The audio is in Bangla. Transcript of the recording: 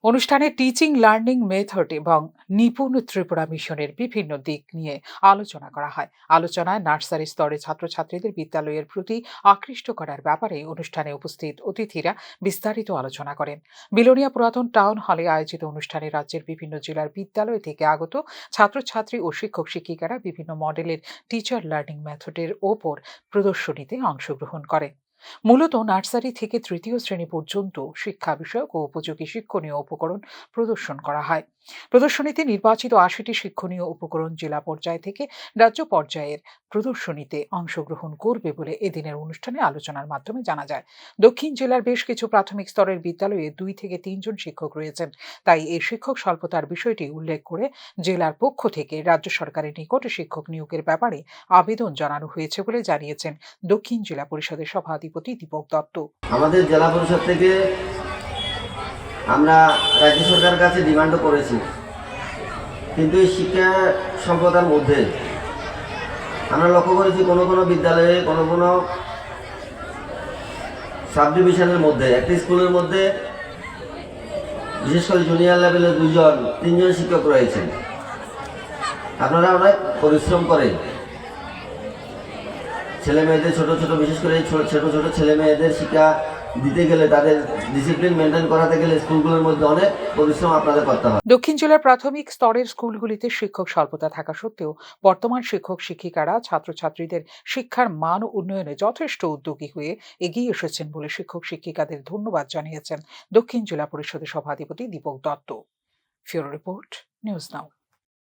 অনুষ্ঠানে টিচিং লার্নিং মেথড এবং নিপুণ ত্রিপুরা মিশনের বিভিন্ন দিক নিয়ে আলোচনা করা হয়। আলোচনায় নার্সারি স্তরে ছাত্রছাত্রীদের বিদ্যালয়ের প্রতি আকৃষ্ট করার ব্যাপারে অনুষ্ঠানে উপস্থিত অতিথিরা বিস্তারিত আলোচনা করেন। বিলোনিয়া পুরাতন টাউন হলে আয়োজিত অনুষ্ঠানে রাজ্যের বিভিন্ন জেলার বিদ্যালয় থেকে আগত ছাত্রছাত্রী ও শিক্ষক শিক্ষিকারা বিভিন্ন মডেলের টিচার লার্নিং মেথডের ওপর প্রদর্শনীতে অংশগ্রহণ করেন। মূলত নার্সারি থেকে তৃতীয় শ্রেণী পর্যন্ত শিক্ষা বিষয়ক ও উপযোগী শিক্ষণীয় উপকরণ প্রদর্শন করা হয়। প্রদর্শনীতে নির্বাচিত ৮০টি শিক্ষণীয় উপকরণ জেলা পর্যায় থেকে রাজ্য পর্যায়ের প্রদর্শনীতে অংশগ্রহণ করবে বলে এদিনের অনুষ্ঠানে আলোচনার মাধ্যমে জানা যায়। দক্ষিণ জেলার বেশ কিছু প্রাথমিক স্তরের বিদ্যালয়ে ২ থেকে ৩ জন শিক্ষক রয়েছেন, তাই এই শিক্ষক স্বল্পতার বিষয়টি উল্লেখ করে জেলার পক্ষ থেকে রাজ্য সরকারের নিকট শিক্ষক নিয়োগের ব্যাপারে আবেদন জানানো হয়েছে বলে জানিয়েছেন দক্ষিণ জেলা পরিষদের সভাধিপতি দীপক দত্ত। আমাদের জেলা পরিষদ থেকে আমরা রাজ্য সরকারের কাছে ডিমান্ডও করেছি, কিন্তু এই শিক্ষা সম্পদার মধ্যে আমরা লক্ষ্য করেছি কোনো কোনো বিদ্যালয়ে কোনো কোনো সাব ডিভিশনের মধ্যে একটি স্কুলের মধ্যে বিশেষ করে জুনিয়র লেভেলে 2-3জন শিক্ষক রয়েছেন। আপনারা অনেক পরিশ্রম করেন ছেলে মেয়েদের, ছোট ছোট বিশেষ করে ছোট ছোট ছেলে মেয়েদের শিক্ষা দিতে গেলে, তাদের ডিসিপ্লিন মেনটেন করাতে গেলে স্কুলগুলোর মধ্যে অনেক পরিশ্রম আপনাদের করতে হয়। দক্ষিণ জেলার প্রাথমিক স্তরের স্কুলগুলিতে শিক্ষক স্বল্পতা থাকা সত্ত্বেও বর্তমান শিক্ষক শিক্ষিকারা ছাত্রছাত্রীদের শিক্ষার মান উন্নয়নে যথেষ্ট উদ্যোগী হয়ে এগিয়ে এসেছেন বলে শিক্ষক শিক্ষিকাদের ধন্যবাদ জানিয়েছেন দক্ষিণ জেলা পরিষদের সভাধিপতি Dipak Dutta. Bureau report, news নাও।